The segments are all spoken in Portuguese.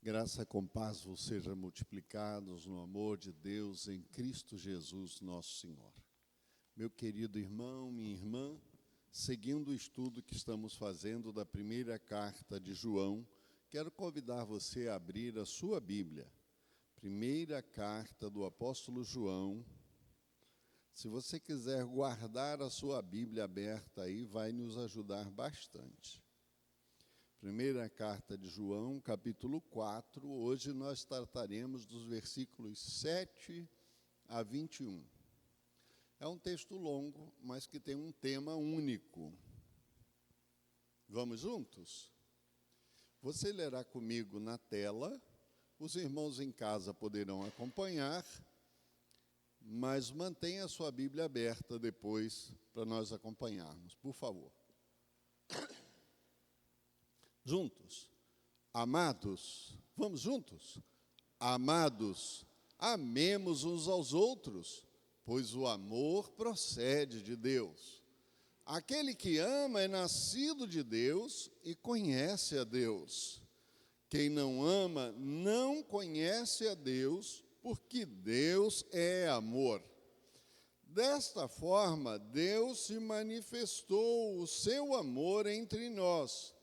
Graça com paz vos sejam multiplicados no amor de Deus em Cristo Jesus, nosso Senhor. Meu querido irmão, minha irmã, seguindo o estudo que estamos fazendo da primeira carta de João, quero convidar você a abrir a sua Bíblia. Primeira carta do apóstolo João. Se você quiser guardar a sua Bíblia aberta aí, vai nos ajudar bastante. Primeira carta de João, capítulo 4, hoje nós trataremos dos versículos 7 a 21. É um texto longo, mas que tem um tema único. Vamos juntos? Você lerá comigo na tela, os irmãos em casa poderão acompanhar, mas mantenha a sua Bíblia aberta depois para nós acompanharmos, por favor. Juntos, amados, vamos juntos? Amados, amemos uns aos outros, pois o amor procede de Deus. Aquele que ama é nascido de Deus e conhece a Deus. Quem não ama não conhece a Deus, porque Deus é amor. Desta forma, Deus se manifestou o seu amor entre nós.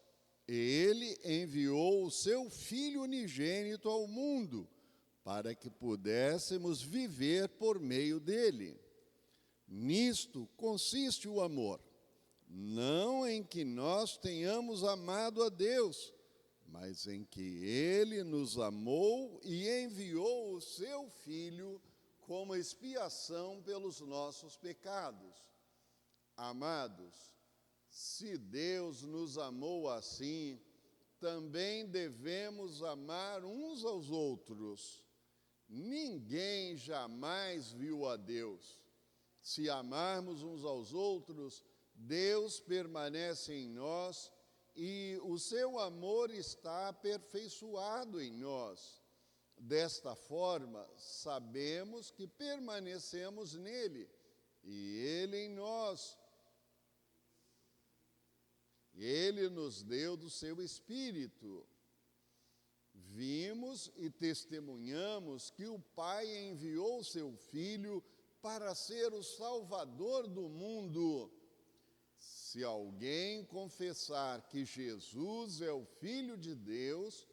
Ele enviou o seu Filho unigênito ao mundo, para que pudéssemos viver por meio dele. Nisto consiste o amor, não em que nós tenhamos amado a Deus, mas em que ele nos amou e enviou o seu Filho como expiação pelos nossos pecados. Amados, se Deus nos amou assim, também devemos amar uns aos outros. Ninguém jamais viu a Deus. Se amarmos uns aos outros, Deus permanece em nós e o seu amor está aperfeiçoado em nós. Desta forma, sabemos que permanecemos nele e ele em nós. Ele nos deu do seu Espírito. Vimos e testemunhamos que o Pai enviou o seu Filho para ser o Salvador do mundo. Se alguém confessar que Jesus é o Filho de Deus,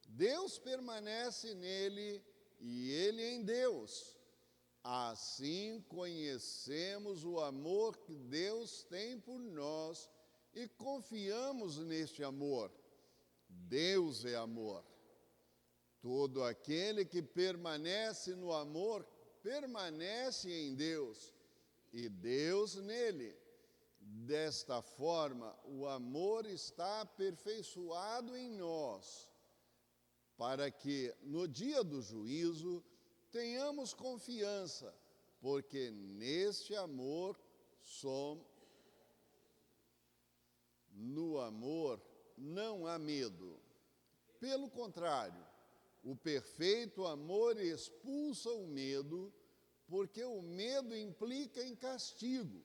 Deus permanece nele e ele em Deus. Assim conhecemos o amor que Deus tem por nós e confiamos neste amor. Deus é amor. Todo aquele que permanece no amor, permanece em Deus, e Deus nele. Desta forma, o amor está aperfeiçoado em nós, para que, no dia do juízo, tenhamos confiança, porque neste amor somos. No amor não há medo. Pelo contrário, o perfeito amor expulsa o medo, porque o medo implica em castigo.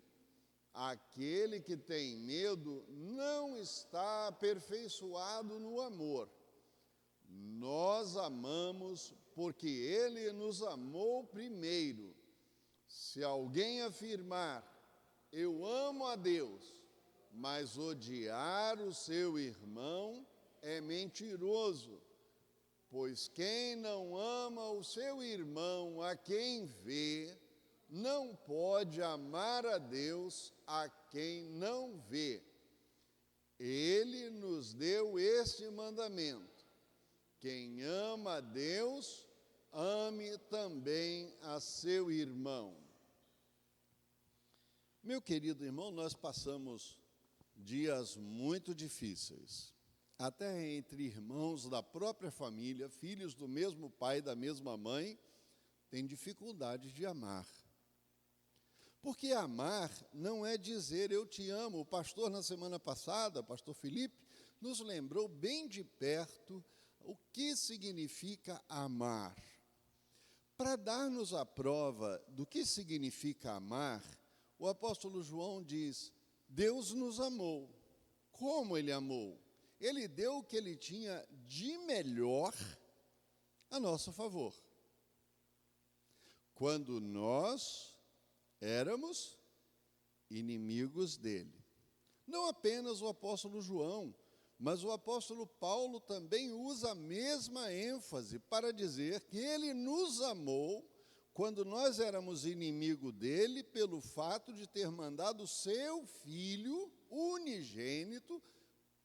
Aquele que tem medo não está aperfeiçoado no amor. Nós amamos porque ele nos amou primeiro. Se alguém afirmar, eu amo a Deus, mas odiar o seu irmão é mentiroso, pois quem não ama o seu irmão a quem vê, não pode amar a Deus a quem não vê. Ele nos deu este mandamento: quem ama a Deus, ame também a seu irmão. Meu querido irmão, nós passamos dias muito difíceis, até entre irmãos da própria família, filhos do mesmo pai e da mesma mãe, têm dificuldade de amar. Porque amar não é dizer eu te amo. O pastor, na semana passada, o pastor Felipe, nos lembrou bem de perto o que significa amar. Para dar-nos a prova do que significa amar, o apóstolo João diz: Deus nos amou. Como ele amou? Ele deu o que ele tinha de melhor a nosso favor. Quando nós éramos inimigos dele. Não apenas o apóstolo João, mas o apóstolo Paulo também usa a mesma ênfase para dizer que ele nos amou quando nós éramos inimigo dele, pelo fato de ter mandado seu filho unigênito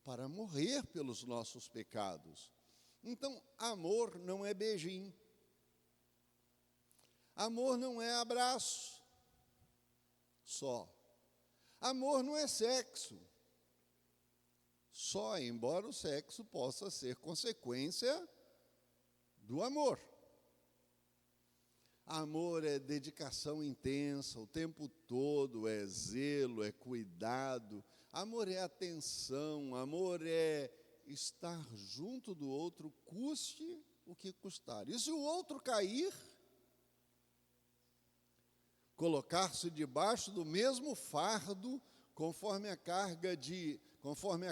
para morrer pelos nossos pecados. Então, amor não é beijinho. Amor não é abraço só. Amor não é sexo só, embora o sexo possa ser consequência do amor. Amor é dedicação intensa, o tempo todo, é zelo, é cuidado. Amor é atenção, amor é estar junto do outro, custe o que custar. E se o outro cair, colocar-se debaixo do mesmo fardo, conforme a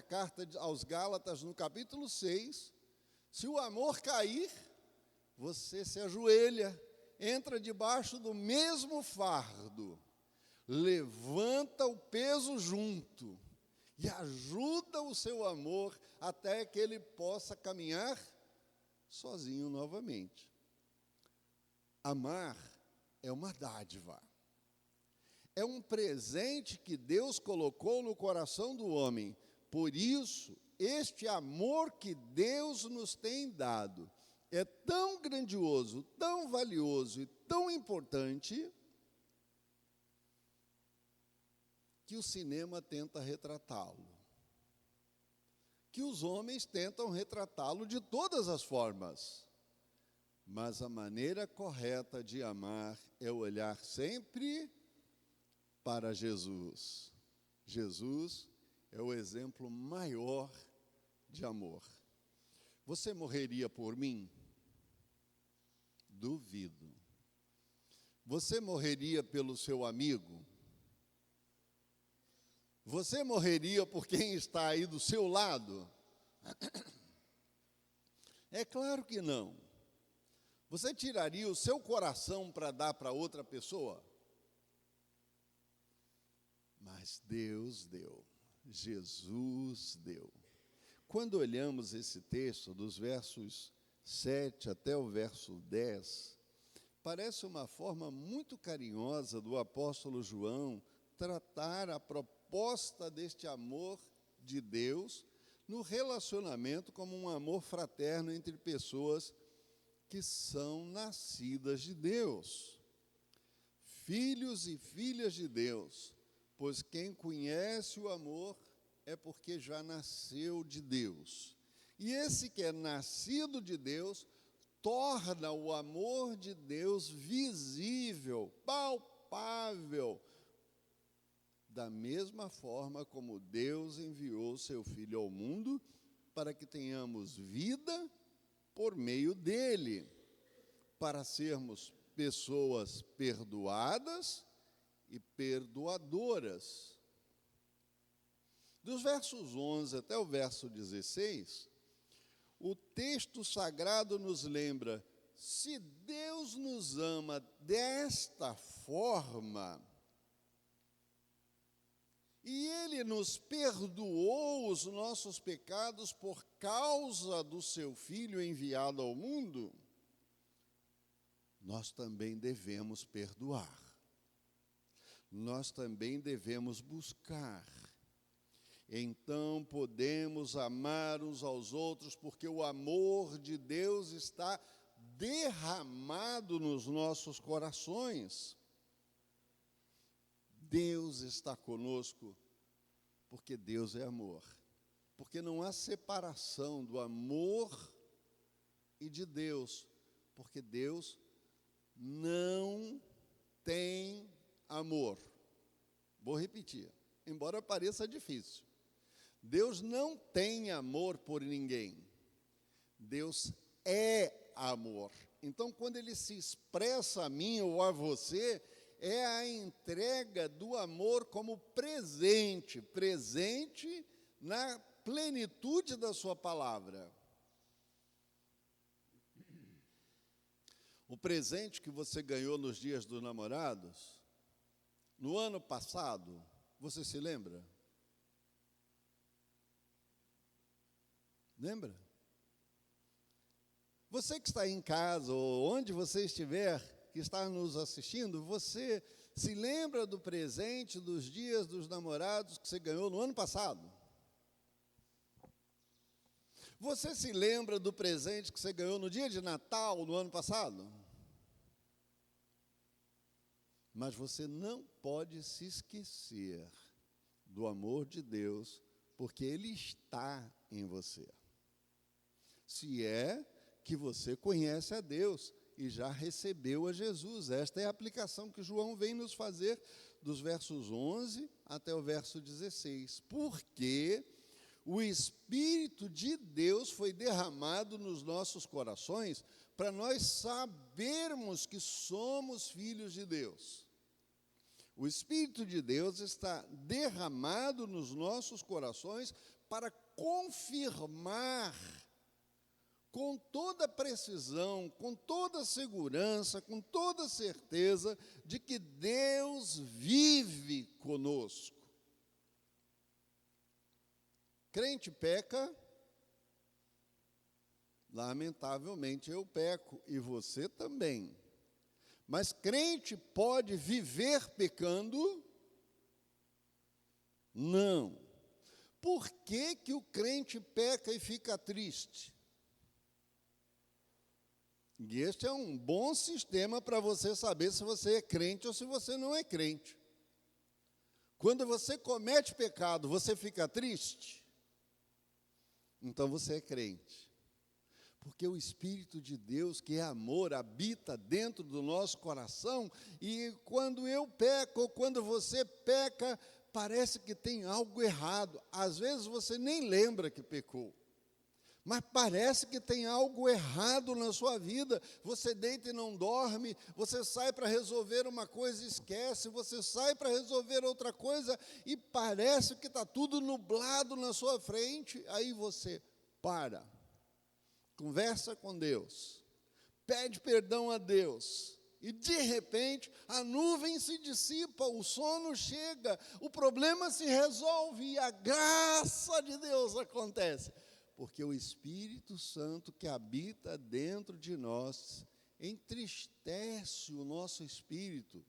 carta aos Gálatas, no capítulo 6, se o amor cair, você se ajoelha, entra debaixo do mesmo fardo, levanta o peso junto e ajuda o seu amor até que ele possa caminhar sozinho novamente. Amar é uma dádiva. É um presente que Deus colocou no coração do homem. Por isso, este amor que Deus nos tem dado é tão grandioso, tão valioso e tão importante que o cinema tenta retratá-lo. Que os homens tentam retratá-lo de todas as formas. Mas a maneira correta de amar é olhar sempre para Jesus. Jesus é o exemplo maior de amor. Você morreria por mim? Duvido. Você morreria pelo seu amigo? Você morreria por quem está aí do seu lado? É claro que não. Você tiraria o seu coração para dar para outra pessoa? Mas Deus deu, Jesus deu. Quando olhamos esse texto, dos versos 7 até o verso 10, parece uma forma muito carinhosa do apóstolo João tratar a proposta deste amor de Deus no relacionamento como um amor fraterno entre pessoas que são nascidas de Deus, filhos e filhas de Deus. Pois quem conhece o amor é porque já nasceu de Deus. E esse que é nascido de Deus torna o amor de Deus visível, palpável, da mesma forma como Deus enviou seu Filho ao mundo para que tenhamos vida por meio dele, para sermos pessoas perdoadas e perdoadoras. Dos versos 11 até o verso 16, o texto sagrado nos lembra: se Deus nos ama desta forma, e Ele nos perdoou os nossos pecados por causa do seu Filho enviado ao mundo, nós também devemos perdoar. Nós também devemos buscar. Então podemos amar uns aos outros, porque o amor de Deus está derramado nos nossos corações. Deus está conosco, porque Deus é amor. Porque não há separação do amor e de Deus, porque Deus não tem amor. Vou repetir, embora pareça difícil. Deus não tem amor por ninguém. Deus é amor. Então, quando Ele se expressa a mim ou a você, é a entrega do amor como presente, presente na plenitude da sua palavra. O presente que você ganhou nos dias dos namorados, no ano passado, você se lembra? Lembra? Você que está aí em casa, ou onde você estiver, que está nos assistindo, você se lembra do presente dos dias dos namorados que você ganhou no ano passado? Você se lembra do presente que você ganhou no dia de Natal, no ano passado? Mas você não pode se esquecer do amor de Deus, porque Ele está em você. Se é que você conhece a Deus e já recebeu a Jesus. Esta é a aplicação que João vem nos fazer dos versos 11 até o verso 16. Porque o Espírito de Deus foi derramado nos nossos corações para nós sabermos que somos filhos de Deus. O Espírito de Deus está derramado nos nossos corações para confirmar com toda precisão, com toda segurança, com toda certeza de que Deus vive conosco. Crente peca, lamentavelmente eu peco, e você também. Mas crente pode viver pecando? Não. Por que que o crente peca e fica triste? E este é um bom sistema para você saber se você é crente ou se você não é crente. Quando você comete pecado, você fica triste? Então você é crente. Porque o Espírito de Deus, que é amor, habita dentro do nosso coração, e quando eu peco, ou quando você peca, parece que tem algo errado. Às vezes você nem lembra que pecou, mas parece que tem algo errado na sua vida. Você deita e não dorme, você sai para resolver uma coisa e esquece, você sai para resolver outra coisa e parece que está tudo nublado na sua frente. Aí você para, conversa com Deus, pede perdão a Deus, e de repente a nuvem se dissipa, o sono chega, o problema se resolve e a graça de Deus acontece. Porque o Espírito Santo que habita dentro de nós entristece o nosso espírito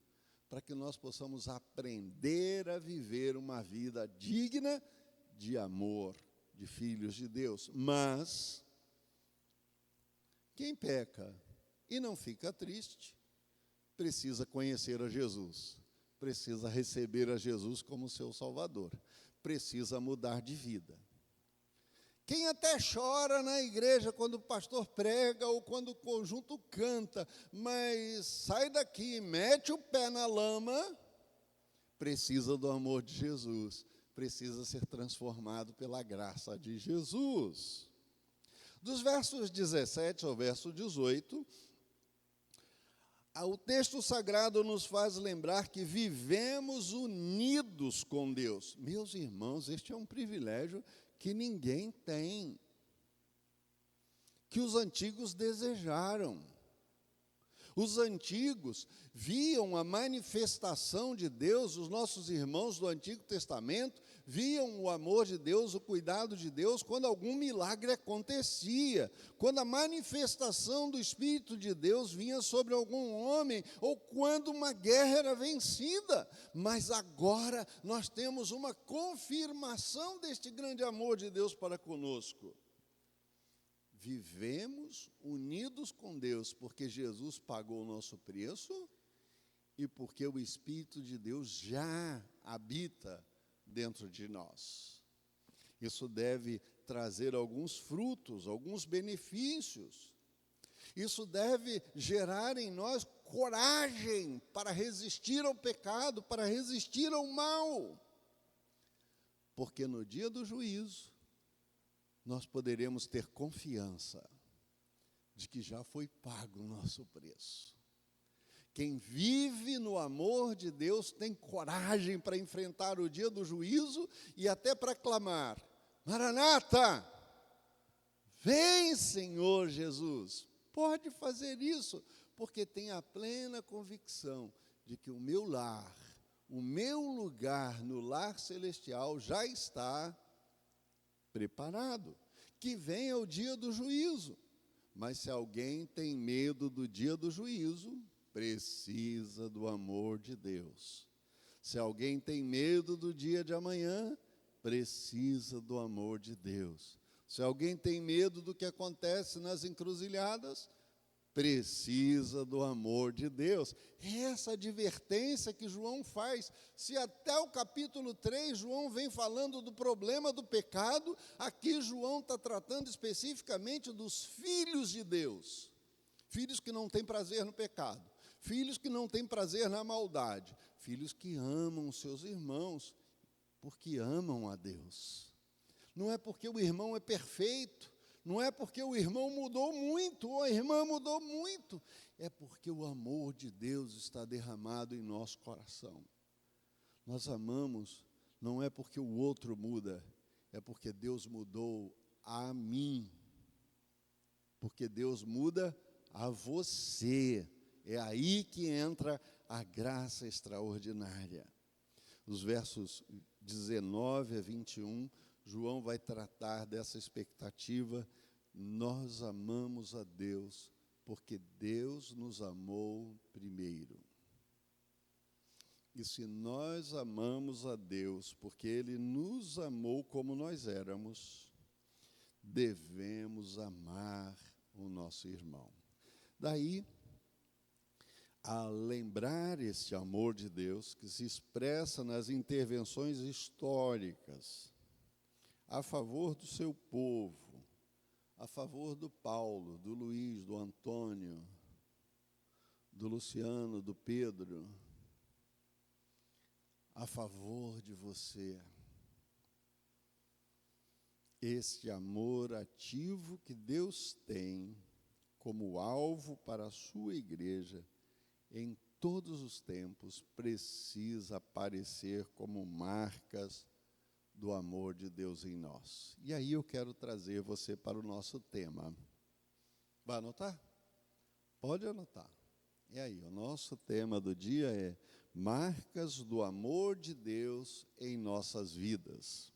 para que nós possamos aprender a viver uma vida digna de amor, de filhos de Deus. Mas quem peca e não fica triste, precisa conhecer a Jesus, precisa receber a Jesus como seu Salvador, precisa mudar de vida. Quem até chora na igreja quando o pastor prega ou quando o conjunto canta, mas sai daqui, mete o pé na lama, precisa do amor de Jesus, precisa ser transformado pela graça de Jesus. Dos versos 17 ao verso 18, o texto sagrado nos faz lembrar que vivemos unidos com Deus. Meus irmãos, este é um privilégio que ninguém tem, que os antigos desejaram. Os antigos viam a manifestação de Deus, os nossos irmãos do Antigo Testamento viam o amor de Deus, o cuidado de Deus, quando algum milagre acontecia, quando a manifestação do Espírito de Deus vinha sobre algum homem, ou quando uma guerra era vencida. Mas agora nós temos uma confirmação deste grande amor de Deus para conosco. Vivemos unidos com Deus, porque Jesus pagou o nosso preço e porque o Espírito de Deus já habita dentro de nós. Isso deve trazer alguns frutos, alguns benefícios. Isso deve gerar em nós coragem para resistir ao pecado, para resistir ao mal. Porque no dia do juízo, nós poderemos ter confiança de que já foi pago o nosso preço. Quem vive no amor de Deus tem coragem para enfrentar o dia do juízo e até para clamar: Maranata, vem, Senhor Jesus, pode fazer isso, porque tem a plena convicção de que o meu lar, o meu lugar no lar celestial já está preparado, que venha o dia do juízo. Mas se alguém tem medo do dia do juízo, precisa do amor de Deus. Se alguém tem medo do dia de amanhã, precisa do amor de Deus. Se alguém tem medo do que acontece nas encruzilhadas, precisa do amor de Deus. Essa advertência que João faz, se até o capítulo 3, João vem falando do problema do pecado, aqui João está tratando especificamente dos filhos de Deus. Filhos que não têm prazer no pecado, filhos que não têm prazer na maldade, filhos que amam os seus irmãos, porque amam a Deus. Não é porque o irmão é perfeito, não é porque o irmão mudou muito, ou a irmã mudou muito, é porque o amor de Deus está derramado em nosso coração. Nós amamos, não é porque o outro muda, é porque Deus mudou a mim, porque Deus muda a você. É aí que entra a graça extraordinária. Os versos 19 a 21, João vai tratar dessa expectativa. Nós amamos a Deus, porque Deus nos amou primeiro. E se nós amamos a Deus, porque Ele nos amou como nós éramos, devemos amar o nosso irmão. Daí, a lembrar esse amor de Deus, que se expressa nas intervenções históricas, a favor do seu povo, a favor do Paulo, do Luiz, do Antônio, do Luciano, do Pedro, a favor de você. Este amor ativo que Deus tem como alvo para a sua igreja, em todos os tempos, precisa aparecer como marcas do amor de Deus em nós. E aí eu quero trazer você para o nosso tema. Vai anotar? Pode anotar. E aí, o nosso tema do dia é marcas do amor de Deus em nossas vidas.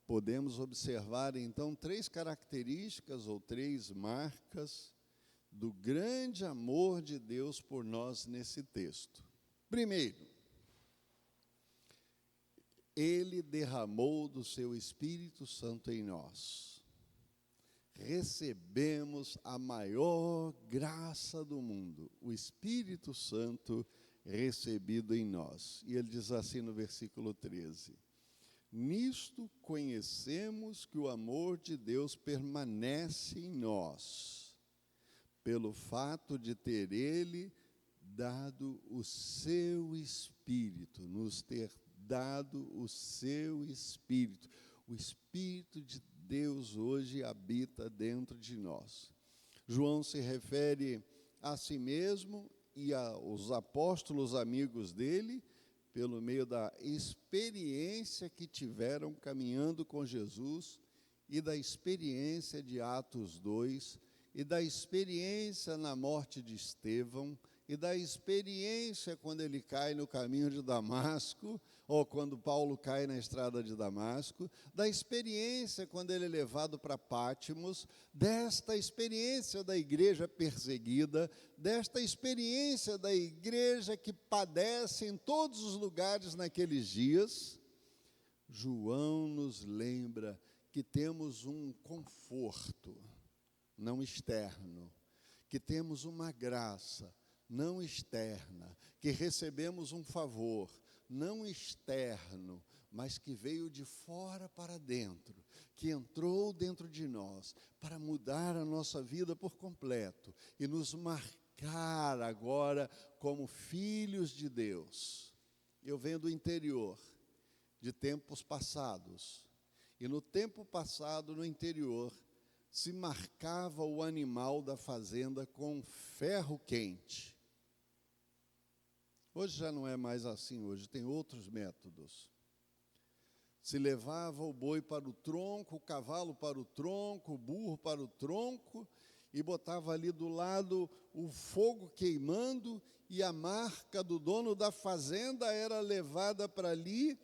Podemos observar, então, 3 características ou 3 marcas do grande amor de Deus por nós nesse texto. Primeiro, Ele derramou do seu Espírito Santo em nós. Recebemos a maior graça do mundo, o Espírito Santo recebido em nós. E ele diz assim no versículo 13: nisto conhecemos que o amor de Deus permanece em nós, pelo fato de ter Ele dado o seu Espírito, nos ter dado o seu Espírito. O Espírito de Deus hoje habita dentro de nós. João se refere a si mesmo e aos apóstolos amigos dele, pelo meio da experiência que tiveram caminhando com Jesus, e da experiência de Atos 2, e da experiência na morte de Estevão, e da experiência quando ele cai no caminho de Damasco, ou quando Paulo cai na estrada de Damasco, da experiência quando ele é levado para Pátimos, desta experiência da igreja perseguida, desta experiência da igreja que padece em todos os lugares naqueles dias. João nos lembra que temos um conforto, não externo, que temos uma graça, não externa, que recebemos um favor, não externo, mas que veio de fora para dentro, que entrou dentro de nós, para mudar a nossa vida por completo, e nos marcar agora como filhos de Deus. Eu venho do interior, de tempos passados, e no tempo passado, no interior, se marcava o animal da fazenda com ferro quente. Hoje já não é mais assim, hoje tem outros métodos. Se levava o boi para o tronco, o cavalo para o tronco, o burro para o tronco, e botava ali do lado o fogo queimando, e a marca do dono da fazenda era levada para ali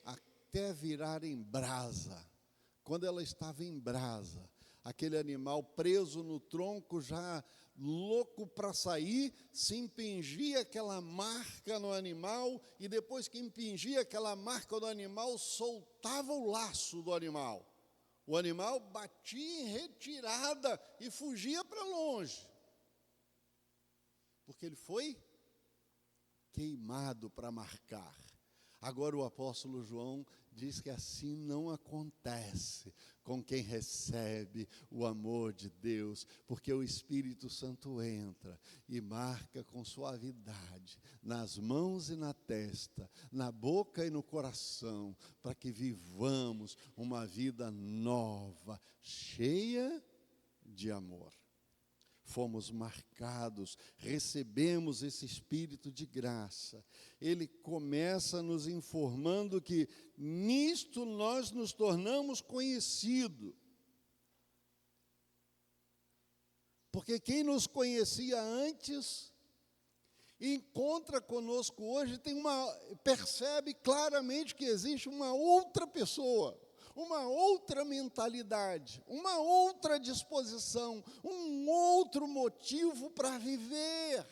até virar em brasa. Quando ela estava em brasa, aquele animal preso no tronco, já louco para sair, se impingia aquela marca no animal, e depois que impingia aquela marca no animal, soltava o laço do animal. O animal batia em retirada e fugia para longe, porque ele foi queimado para marcar. Agora o apóstolo João diz que assim não acontece com quem recebe o amor de Deus, porque o Espírito Santo entra e marca com suavidade nas mãos e na testa, na boca e no coração, para que vivamos uma vida nova, cheia de amor. Fomos marcados, recebemos esse Espírito de graça. Ele começa nos informando que nisto nós nos tornamos conhecidos. Porque quem nos conhecia antes, encontra conosco hoje, percebe claramente que existe uma outra pessoa, uma outra mentalidade, uma outra disposição, um outro motivo para viver.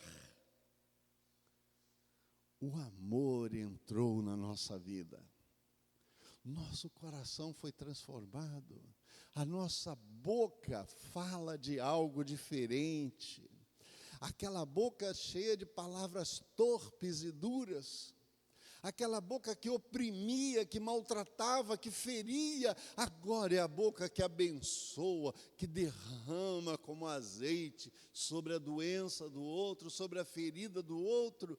O amor entrou na nossa vida. Nosso coração foi transformado. A nossa boca fala de algo diferente. Aquela boca cheia de palavras torpes e duras, aquela boca que oprimia, que maltratava, que feria, agora é a boca que abençoa, que derrama como azeite sobre a doença do outro, sobre a ferida do outro,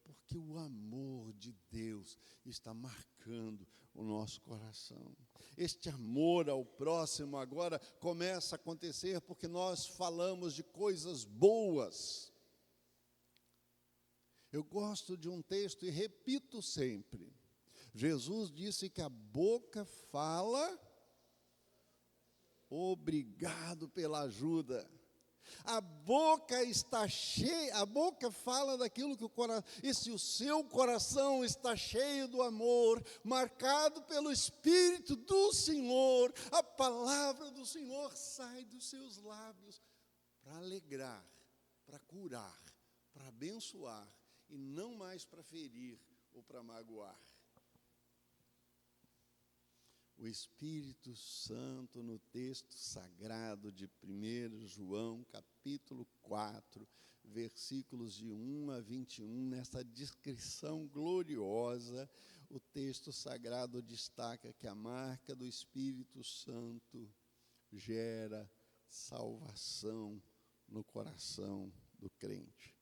porque o amor de Deus está marcando o nosso coração. Este amor ao próximo agora começa a acontecer porque nós falamos de coisas boas. Eu gosto de um texto e repito sempre. Jesus disse que a boca fala, obrigado pela ajuda. A boca está cheia, a boca fala daquilo que o coração, e se o seu coração está cheio do amor, marcado pelo Espírito do Senhor, a palavra do Senhor sai dos seus lábios para alegrar, para curar, para abençoar, e não mais para ferir ou para magoar. O Espírito Santo, no texto sagrado de 1 João, capítulo 4, versículos de 1 a 21, nessa descrição gloriosa, o texto sagrado destaca que a marca do Espírito Santo gera salvação no coração do crente.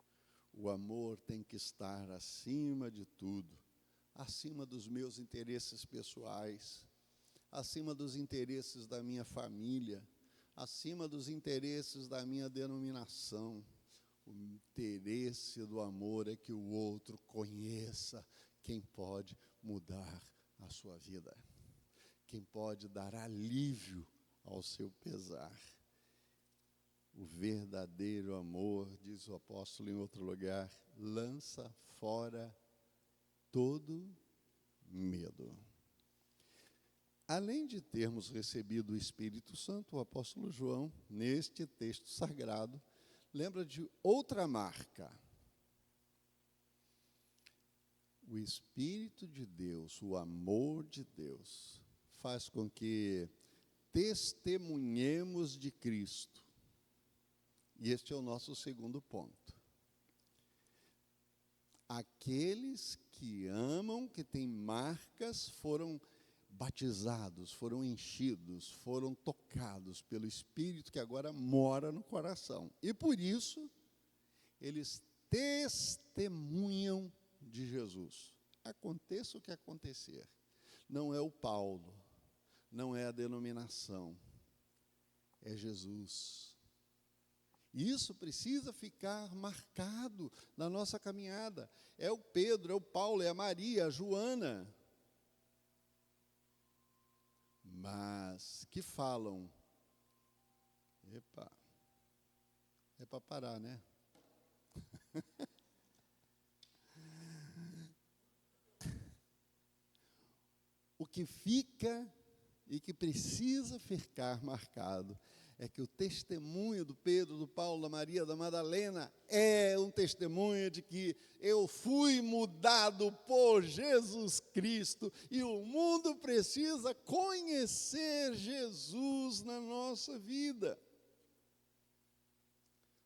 O amor tem que estar acima de tudo, acima dos meus interesses pessoais, acima dos interesses da minha família, acima dos interesses da minha denominação. O interesse do amor é que o outro conheça quem pode mudar a sua vida, quem pode dar alívio ao seu pesar. O verdadeiro amor, diz o apóstolo em outro lugar, lança fora todo medo. Além de termos recebido o Espírito Santo, o apóstolo João, neste texto sagrado, lembra de outra marca. O Espírito de Deus, o amor de Deus, faz com que testemunhemos de Cristo. E este é o nosso segundo ponto. Aqueles que amam, que têm marcas, foram batizados, foram enchidos, foram tocados pelo Espírito que agora mora no coração. E por isso, eles testemunham de Jesus. Aconteça o que acontecer. Não é o Paulo, não é a denominação, é Jesus. E isso precisa ficar marcado na nossa caminhada. É o Pedro, é o Paulo, é a Maria, a Joana. Mas que falam. Epa, é para parar, né? O que fica e que precisa ficar marcado é que o testemunho do Pedro, do Paulo, da Maria, da Madalena é um testemunho de que eu fui mudado por Jesus Cristo e o mundo precisa conhecer Jesus na nossa vida.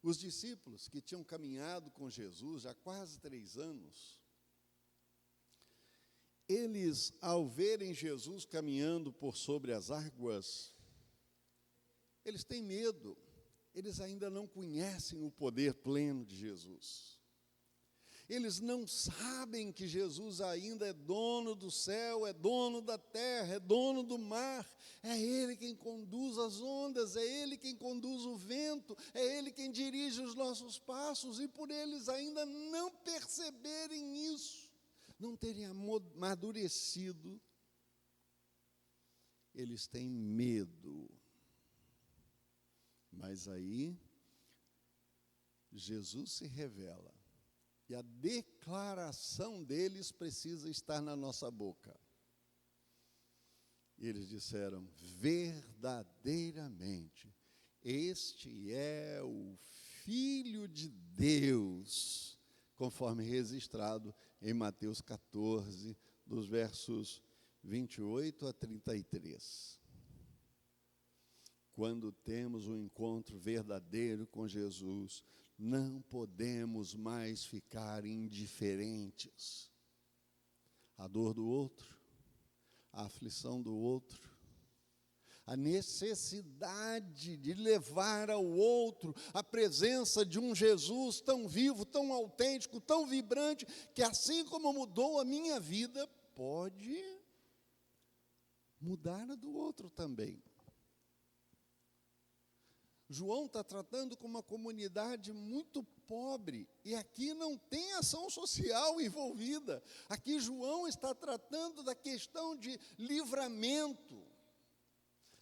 Os discípulos que tinham caminhado com Jesus já há quase 3 anos, eles, ao verem Jesus caminhando por sobre as águas, eles têm medo, eles ainda não conhecem o poder pleno de Jesus. Eles não sabem que Jesus ainda é dono do céu, é dono da terra, é dono do mar. É Ele quem conduz as ondas, é Ele quem conduz o vento, é Ele quem dirige os nossos passos. E por eles ainda não perceberem isso, não terem amadurecido, eles têm medo. Mas aí, Jesus se revela. E a declaração deles precisa estar na nossa boca. E eles disseram: verdadeiramente, este é o Filho de Deus, conforme registrado em Mateus 14, dos versos 28 a 33. Quando temos um encontro verdadeiro com Jesus, não podemos mais ficar indiferentes à dor do outro, à aflição do outro, a necessidade de levar ao outro a presença de um Jesus tão vivo, tão autêntico, tão vibrante, que assim como mudou a minha vida, pode mudar a do outro também. João está tratando com uma comunidade muito pobre, e aqui não tem ação social envolvida. Aqui João está tratando da questão de livramento,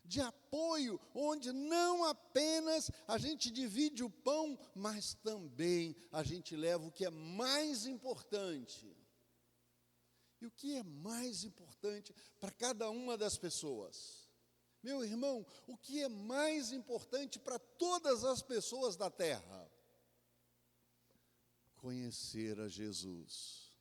de apoio, onde não apenas a gente divide o pão, mas também a gente leva o que é mais importante. E o que é mais importante para cada uma das pessoas? Meu irmão, o que é mais importante para todas as pessoas da terra? Conhecer a Jesus.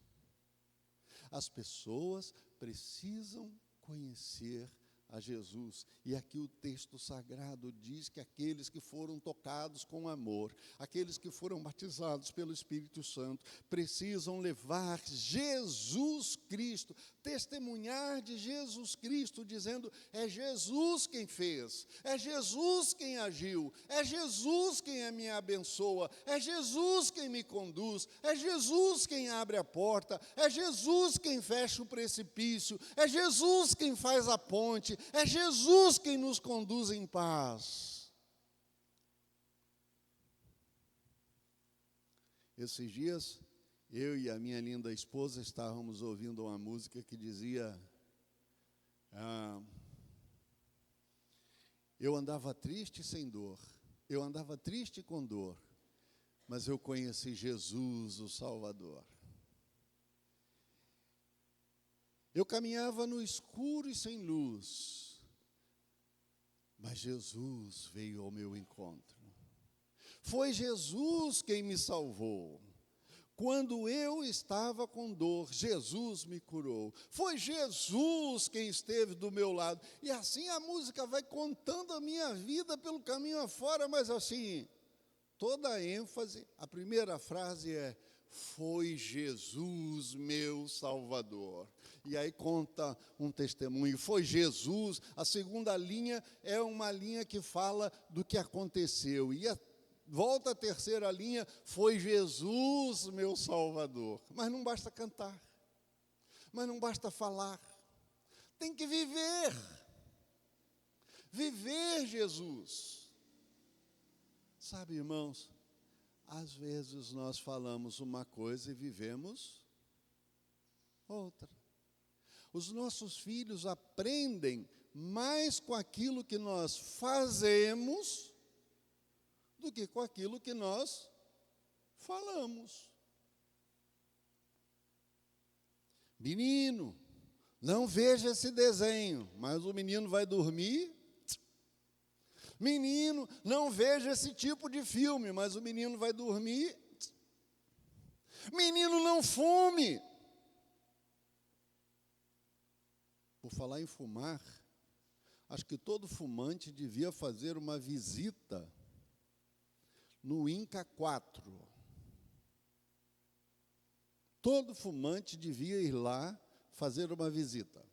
As pessoas precisam conhecer a Jesus. E aqui o texto sagrado diz que aqueles que foram tocados com amor, aqueles que foram batizados pelo Espírito Santo, precisam levar Jesus Cristo, testemunhar de Jesus Cristo, dizendo: é Jesus quem fez, é Jesus quem agiu, é Jesus quem me abençoa, é Jesus quem me conduz, é Jesus quem abre a porta, é Jesus quem fecha o precipício, é Jesus quem faz a ponte, é Jesus quem nos conduz em paz. Esses dias, eu e a minha linda esposa estávamos ouvindo uma música que dizia: eu andava triste sem dor, eu andava triste com dor, mas eu conheci Jesus, o Salvador. Eu caminhava no escuro e sem luz, mas Jesus veio ao meu encontro. Foi Jesus quem me salvou. Quando eu estava com dor, Jesus me curou. Foi Jesus quem esteve do meu lado. E assim a música vai contando a minha vida pelo caminho afora, mas assim, toda a ênfase, a primeira frase é: foi Jesus meu Salvador. E aí conta um testemunho, foi Jesus. A segunda linha é uma linha que fala do que aconteceu. E volta a terceira linha, foi Jesus meu Salvador. Mas não basta cantar, mas não basta falar, tem que viver Jesus. Sabe, irmãos, às vezes nós falamos uma coisa e vivemos outra. Os nossos filhos aprendem mais com aquilo que nós fazemos do que com aquilo que nós falamos. Menino, não veja esse desenho, mas o menino vai dormir. Menino, não veja esse tipo de filme, mas o menino vai dormir. Menino, não fume. Por falar em fumar, acho que todo fumante devia fazer uma visita no INCA 4. Todo fumante devia ir lá fazer uma visita.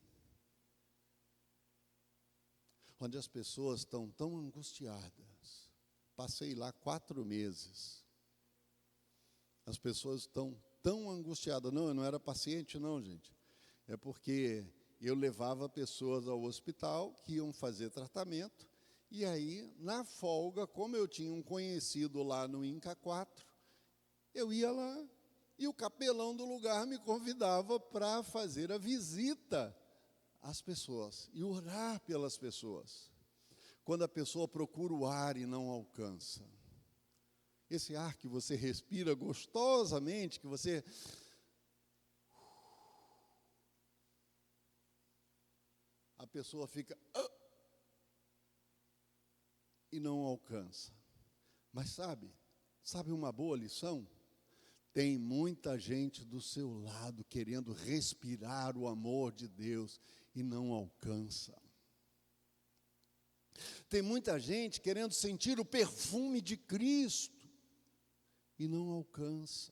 Onde as pessoas estão tão angustiadas. Passei lá 4 meses. As pessoas estão tão angustiadas. Não, eu não era paciente, não, gente. É porque eu levava pessoas ao hospital que iam fazer tratamento. E aí, na folga, como eu tinha um conhecido lá no INCA 4, eu ia lá e o capelão do lugar me convidava para fazer a visita às pessoas e orar pelas pessoas. Quando a pessoa procura o ar e não alcança, esse ar que você respira gostosamente, que você a pessoa fica e não alcança. Mas sabe uma boa lição? Tem muita gente do seu lado querendo respirar o amor de Deus e não alcança. Tem muita gente querendo sentir o perfume de Cristo e não alcança.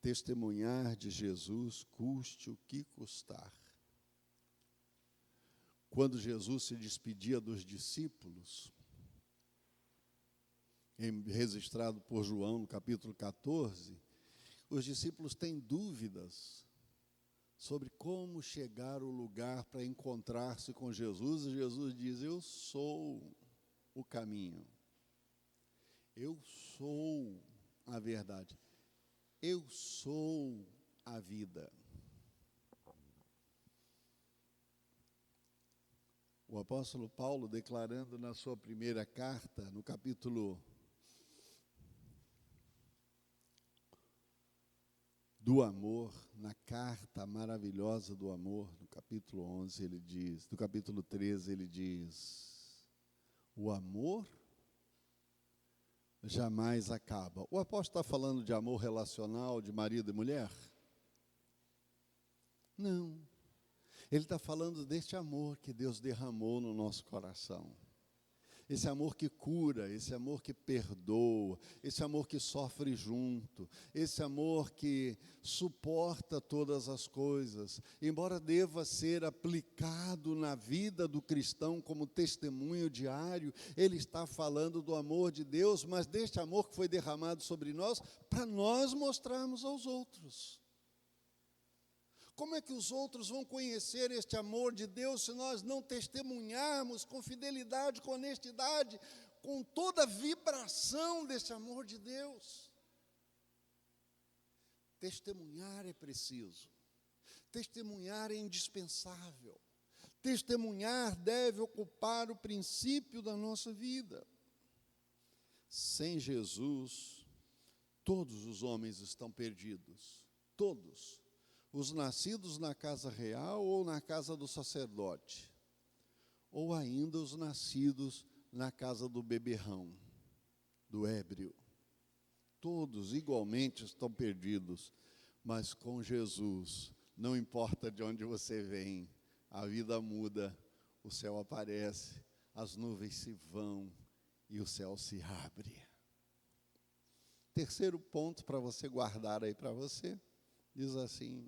Testemunhar de Jesus, custe o que custar. Quando Jesus se despedia dos discípulos, registrado por João no capítulo 14, os discípulos têm dúvidas sobre como chegar ao lugar para encontrar-se com Jesus, e Jesus diz: eu sou o caminho, eu sou a verdade, eu sou a vida. O apóstolo Paulo, declarando na sua primeira carta, no capítulo do amor, na carta maravilhosa do amor, no capítulo 11, ele diz, no capítulo 13, ele diz: o amor jamais acaba. O apóstolo está falando de amor relacional, de marido e mulher? Não. Ele está falando deste amor que Deus derramou no nosso coração. Esse amor que cura, esse amor que perdoa, esse amor que sofre junto, esse amor que suporta todas as coisas. Embora deva ser aplicado na vida do cristão como testemunho diário, ele está falando do amor de Deus, mas deste amor que foi derramado sobre nós, para nós mostrarmos aos outros. Como é que os outros vão conhecer este amor de Deus se nós não testemunharmos com fidelidade, com honestidade, com toda a vibração desse amor de Deus? Testemunhar é preciso. Testemunhar é indispensável. Testemunhar deve ocupar o princípio da nossa vida. Sem Jesus, todos os homens estão perdidos. Todos. Os nascidos na casa real ou na casa do sacerdote, ou ainda os nascidos na casa do beberrão, do ébrio. Todos igualmente estão perdidos, mas com Jesus, não importa de onde você vem, a vida muda, o céu aparece, as nuvens se vão e o céu se abre. Terceiro ponto para você guardar aí para você, diz assim: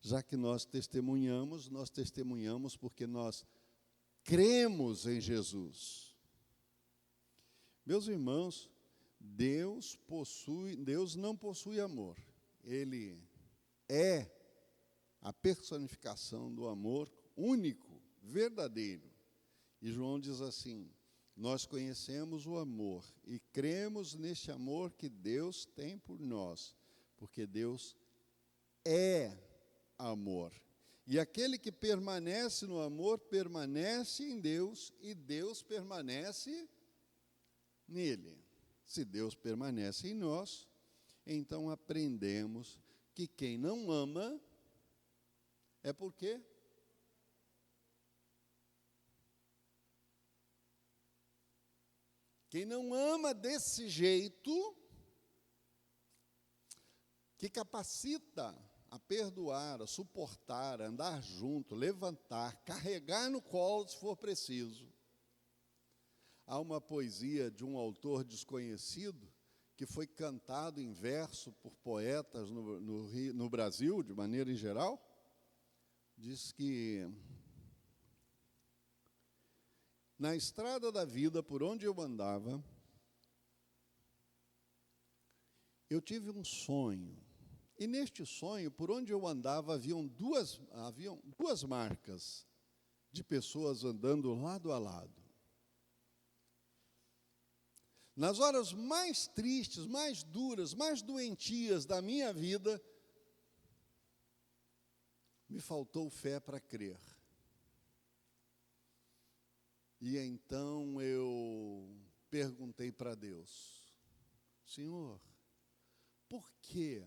já que nós testemunhamos porque nós cremos em Jesus. Meus irmãos, Deus não possui amor. Ele é a personificação do amor único, verdadeiro. E João diz assim: nós conhecemos o amor e cremos neste amor que Deus tem por nós, porque Deus é amor. E aquele que permanece no amor, permanece em Deus, e Deus permanece nele. Se Deus permanece em nós, então aprendemos que quem não ama é porque quem não ama desse jeito, que capacita a perdoar, a suportar, a andar junto, levantar, carregar no colo se for preciso. Há uma poesia de um autor desconhecido que foi cantado em verso por poetas no Brasil, de maneira em geral. Diz que na estrada da vida, por onde eu andava, eu tive um sonho. E neste sonho, por onde eu andava, haviam duas marcas de pessoas andando lado a lado. Nas horas mais tristes, mais duras, mais doentias da minha vida, me faltou fé para crer. E então eu perguntei para Deus: Senhor, por que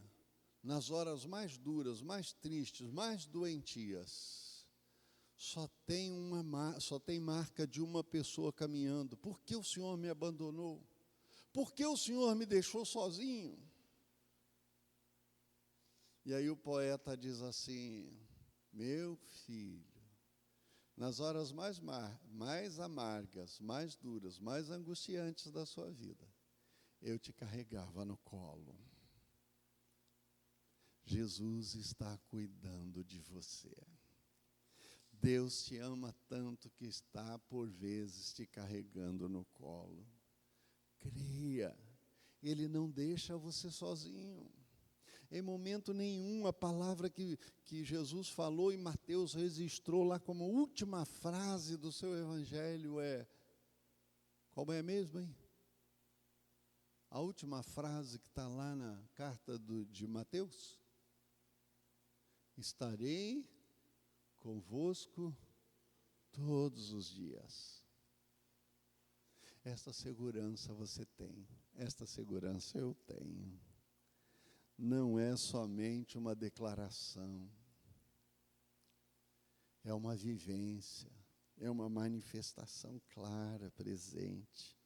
nas horas mais duras, mais tristes, mais doentias, só tem marca de uma pessoa caminhando? Por que o Senhor me abandonou? Por que o Senhor me deixou sozinho? E aí o poeta diz assim: meu filho, nas horas mais amargas, mais duras, mais angustiantes da sua vida, eu te carregava no colo. Jesus está cuidando de você. Deus te ama tanto que está, por vezes, te carregando no colo. Creia, Ele não deixa você sozinho. Em momento nenhum, a palavra que Jesus falou e Mateus registrou lá como última frase do seu evangelho é... Qual é mesmo, hein? A última frase que está lá na carta de Mateus: estarei convosco todos os dias. Esta segurança você tem, esta segurança eu tenho. Não é somente uma declaração, é uma vivência, é uma manifestação clara, presente.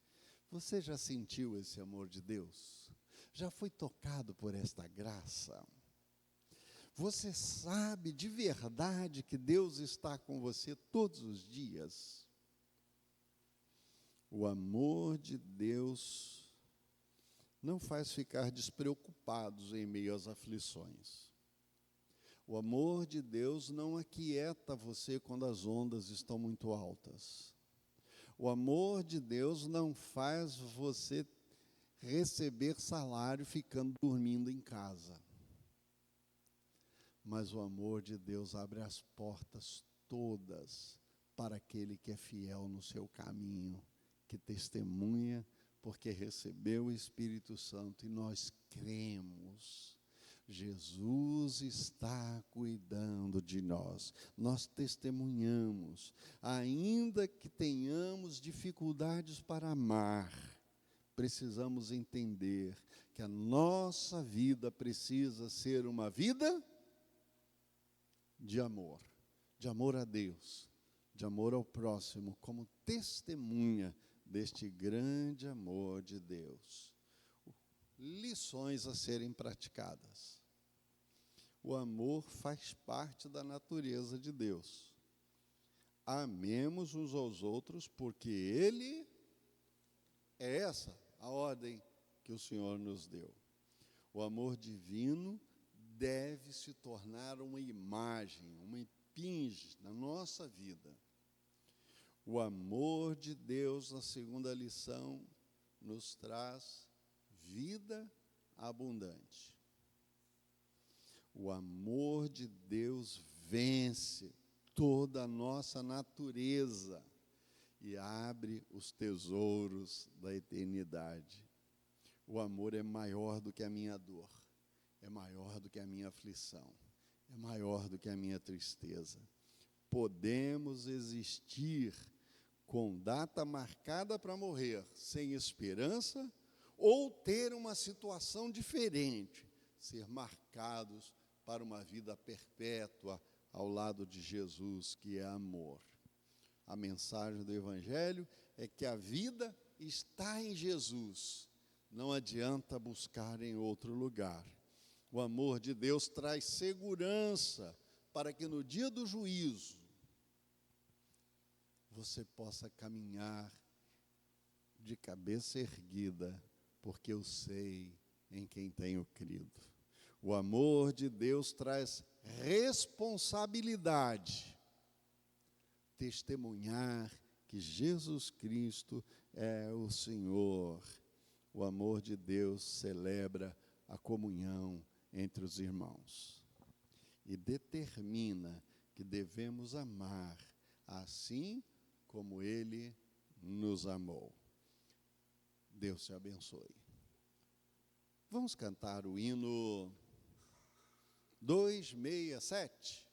Você já sentiu esse amor de Deus? Já foi tocado por esta graça? Você sabe de verdade que Deus está com você todos os dias? O amor de Deus não faz ficar despreocupados em meio às aflições. O amor de Deus não aquieta você quando as ondas estão muito altas. O amor de Deus não faz você receber salário ficando dormindo em casa. Mas o amor de Deus abre as portas todas para aquele que é fiel no seu caminho, que testemunha, porque recebeu o Espírito Santo, e nós cremos. Jesus está cuidando de nós. Nós testemunhamos, ainda que tenhamos dificuldades para amar, precisamos entender que a nossa vida precisa ser uma vida de amor a Deus, de amor ao próximo, como testemunha deste grande amor de Deus. Lições a serem praticadas. O amor faz parte da natureza de Deus. Amemos uns aos outros, porque Ele é essa a ordem que o Senhor nos deu. O amor divino deve se tornar uma imagem, uma impinge na nossa vida. O amor de Deus, na segunda lição, nos traz vida abundante. O amor de Deus vence toda a nossa natureza, e abre os tesouros da eternidade. O amor é maior do que a minha dor, é maior do que a minha aflição, é maior do que a minha tristeza. Podemos existir com data marcada para morrer, sem esperança, ou ter uma situação diferente, ser marcados para uma vida perpétua ao lado de Jesus, que é amor. A mensagem do Evangelho é que a vida está em Jesus, não adianta buscar em outro lugar. O amor de Deus traz segurança para que no dia do juízo você possa caminhar de cabeça erguida, porque eu sei em quem tenho crido. O amor de Deus traz responsabilidade, testemunhar que Jesus Cristo é o Senhor. O amor de Deus celebra a comunhão entre os irmãos e determina que devemos amar assim como Ele nos amou. Deus te abençoe. Vamos cantar o hino 267.